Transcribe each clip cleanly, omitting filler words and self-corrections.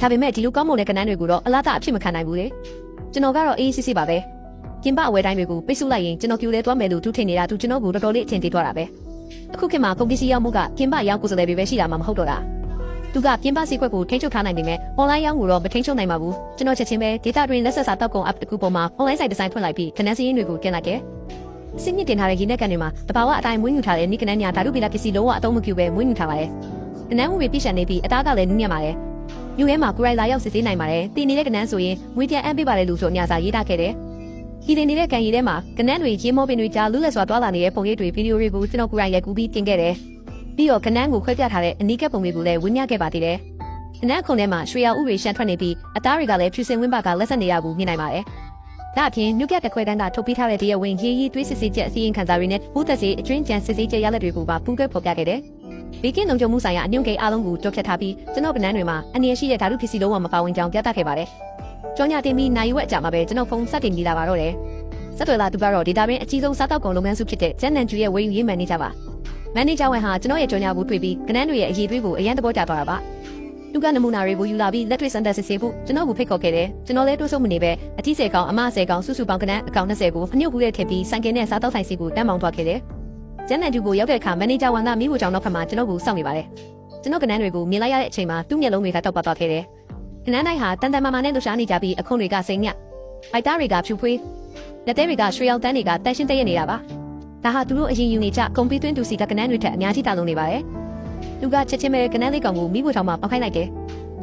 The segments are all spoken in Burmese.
ဒါပေမဲ့ဒီလိုကောင်းမွန်တဲ့ကဏ္ဍတွေကိုတော့အလားအဖြစ်မခံနိုင်ဘူးလေကျွန်တော်ကတော့အေးစစ်စစ်ပါပဲကင်ပအဝဲတိုင်းတွေကိုပိတ်ဆို့လိုက်ရင်ကျွန်တော်ပြိုလဲသွားမယ်လို့သူထင်နေတာသူကျွန်တော်ကိုတော်တော်လေးအထင်သေးသွားတာပဲအခုခေတ်မှာကုန်ပစ္စည်းရောင်းမှုကကင်ပရောင်းကိုယ်စားလှယ်တွေပဲရှိတာမှမဟုတ်တော့တာသူကကင်ပစီခွက်ကိုထိန်းချုပ်ထားနိုင်ပေမဲ့ online ရောင်းကိုတော့မထိန်းချုပ်နိုင်ပါဘူးကျွန်တော်ချက်ချင်းပဲ data တွင်လက်ဆက်စာတောက်ကုန် app တစ်ခုပေါ်မှာ online site design ဖွင့်လိုက်ပြီးကဏ္ဍစည်းရင်းတွေကိုတင်လိုက်တယ်စစ်မြစ်တင်ထားတဲ့ရင်းနဲ့ကန်တွေမှာတဘာဝအတိုင်းမွေးမြူထားတဲ့နိကနန်းညာဓာတုဗီလာပစ္စည်းလုံးဝအသုံးမပြုဘဲမွေးမြူထားပါတယ်ကဏ္ဍမှုတွေပြည့်ရှံနေပြီးအသားကလည်းနူးညံ့ပါတယ်ယူရဲမှာကိုရိုင်လာရောက်စစ်ဆေးနိုင်ပါတယ်တည်နေတဲ့ကဏ္ဍဆိုရင်ငွေပြန်အမ်းပေးပါတယ်လို့ဆိုအများစာရေးထားခဲ့တယ်ဒီတင်နေတဲ့ကန်ရည်ထဲမှာကဏ္ဍတွေရေမောပင်တွေကြားလူးလက်စွာတွာလာနေတဲ့ပုံရိပ်တွေဗီဒီယိုတွေကိုကျွန်တော်ကိုယ်တိုင်ရိုက်ကူးပြီးတင်ခဲ့တယ်ပြီးတော့ကဏ္ဍကိုခွဲပြထားတဲ့အနီးကပ်ပုံတွေကိုလည်းဝင်းမြခဲ့ပါသေးတယ်ကဏ္ဍခုံထဲမှာရွှေရောင်ဥတွေရှမ်းထွက်နေပြီးအသားတွေကလည်းဖြူစင်ဝင်းပါကလက်ဆက်နေရကိုမြင်နိုင်ပါတယ်ဒါအပြင်မြုပ်ပြတဲ့ခွဲတန်းကထုတ်ပေးထားတဲ့တရားဝင်ရေးရေးတွေးစစ်စစ်ချက်အစည်းအဝေးခံစာတွေနဲ့ဘုသက်စီအကျွင်းကြံစစ်ဆေးချက်ရလဒ်တွေကိုပါပူးတွဲဖော်ပြခဲ့တယ်။ဘေကင်းလုံခြုံမှုဆိုင်ရာအညွန့်ကိန်းအားလုံးကိုကြောက်ဖြတ်ထားပြီးကျွန်တော်ကဏ္ဍတွေမှာအနေရရှိတဲ့ဓာတုပစ္စည်းလုံးဝမပါဝင်ကြောင်းပြသခဲ့ပါတယ်။ကြောညာတင်ပြီးနိုင်ရွက်အကြာမှာပဲကျွန်တော်ဖုန်းစတင်ပြီးလာပါတော့တယ်။ဆက်သွယ်လာသူကတော့ဒေတာရင်းအကြီးဆုံးစားတောက်ကုန်လုပ်ငန်းစုဖြစ်တဲ့ကျန်းနန်ကျူရဲ့ဝေယူရေးမန်နေဂျာပါ။မန်နေဂျာဝန်ဟာကျွန်တော်ရဲ့ကြောညာကိုတွေ့ပြီးကဏ္ဍတွေရဲ့အရေးတွေးကိုအရန်သဘောကျသွားတာပါ။သူကနမူနာတွေကိုယူလာပြီးလက်တွေ့စံတက်စစ်ဆေးဖို့ကျွန်တော်ကိုဖိတ်ခေါ်ခဲ့တယ်ကျွန်တော်လည်းတိုးဆုံးမနေပဲအထီး10ကောင်အမ10ကောင်စုစုပေါင်းကဏ္ဍအကောင်20ကိုအမြုပ်ကူးတဲ့ထည့်ပြီးစိုင်ကင်နဲ့စားတောက်ဆိုင်စီကိုတန်းမောင်းသွားခဲ့တယ်ကျန်းနန်တူကိုရောက်တဲ့အခါမန်နေဂျာဝန်ကမိဖို့ကြောင့်နောက်ဖက်မှာကျွန်တော်ကိုစောင့်နေပါတယ်ကျွန်တော်ကဏ္ဍတွေကိုမြင်လိုက်ရတဲ့အချိန်မှာသူ့မျက်လုံးတွေကတောက်ပသွားခဲ့တယ်ကဏ္ဍတိုင်းဟာတန်တန်မာမာနဲ့လှူရှားနေကြပြီးအခုံတွေကစိမ့်ညအိုက်သားတွေကဖြူဖွေးလက်သေးတွေကရွှေရောင်တန်းတွေကတန်ရှင်းတည့်ရနေတာပါဒါဟာသူတို့အရင်ယူနေကြကွန်ပျူတာတူစီကကဏ္ဍတွေထက်အများကြီးတာလုံးနေပါတယ်သူကချက်ချင်းပဲကဏ္ဍလေးကောင်ကိုမိဖို့ထောင်မှာပေါက်ခိုင်းလိုက်တယ်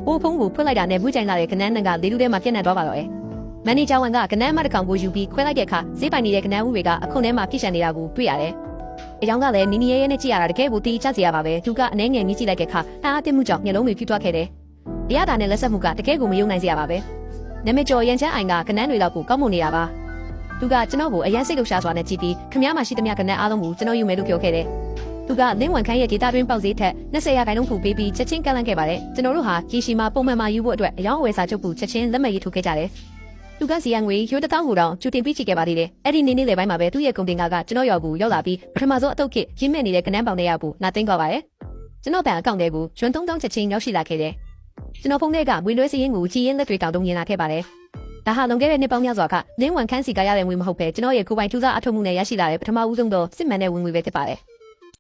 ဘိုးဖုံးကိုဖွင့်လိုက်တာနဲ့မွေးကြိုင်လာတဲ့ကဏ္ဍနံကလေးလူထဲမှာပြန့်နှံ့သွားပါတော့တယ်။မန်နေဂျာဝန်ကကဏ္ဍမတစ်ကောင်ကိုယူပြီးခွဲလိုက်တဲ့အခါဈေးပိုင်နေတဲ့ကဏ္ဍဦးတွေကအခုထဲမှာပြည့်ရှံနေတာကိုတွေ့ရတယ်။အယောင်ကလည်းနီနီရဲရဲနဲ့ကြည့်ရတာတကယ်ကိုတီးချစေရပါပဲ။သူကအနှဲငယ်ကြီးကြည့်လိုက်တဲ့အခါအားအသင့်မှုကြောင့်မျက်လုံးတွေဖြူသွားခဲ့တယ်။တရားတာနဲ့လက်ဆက်မှုကတကယ်ကိုမယုံနိုင်စရာပါပဲ။နမကျော်ရန်ချမ်းအိုင်ကကဏ္ဍတွေလောက်ကိုကောက်မွန်နေတာပါ။သူကကျွန်တော်ကိုအရန်စိတ်လှုပ်ရှားစွာနဲ့ကြည့်ပြီးခမည်းမရှိသမျှကဏ္ဍအားလုံးကိုကျွန်တော်ယူမယ်လို့ပြောခဲ့တယ်။သူကလင်းဝန်ခန်းရဲ့ဒေတာတွင်းပေါက်ဈေးထက်20ရာခိုင်နှုန်းဖူပေးပြီးချက်ချင်းကန့်လန့်ခဲ့ပါတယ်ကျွန်တော်တို့ဟာရေရှည်မှာပုံမှန်မှာယူဖို့အတွက်အယောင်အဝယ်စာချုပ်ကိုချက်ချင်းလက်မှတ်ရေးထိုးခဲ့ကြတယ်သူကစီယံငွေရိုး1000ကိုတောင်ကျူတင်ပြီးချခဲ့ပါသေးတယ်အဲ့ဒီနေ့နေ့လယ်ပိုင်းမှာပဲသူ့ရဲ့ကုန်တင်ကားကကျွန်တော်ရောက်ကိုရောက်လာပြီးပထမဆုံးအတုတ်ခစ်ရင်းမဲ့နေတဲ့ကဏ္ဍပေါင်တွေရဖို့နာသိမ်းသွားပါတယ်ကျွန်တော်ဘဏ်အကောင့်ထဲကိုရွှန်3000ချက်ချင်းရောက်ရှိလာခဲ့တယ်ကျွန်တော်ဖုန်းထဲကငွေလွှဲစည်းရင်းကိုကြည်ရင်လက်တွေတောင်တုံးမြင်လာခဲ့ပါတယ်ဒါဟာလွန်ခဲ့တဲ့နှစ်ပေါင်းများစွာကလင်းဝန်ခန်းစီကရတဲ့ငွေမဟုတ်ပဲကျွန်တော်ရဲ့ကိုယ်ပိုင်ထူးခြားအထောက်အမှုနဲ့ရရှိလာတဲ့ပထမဦးဆုံးသောစစ်မှန်တဲ့ဝင်ငွေပဲဖြစ်ပါတယ်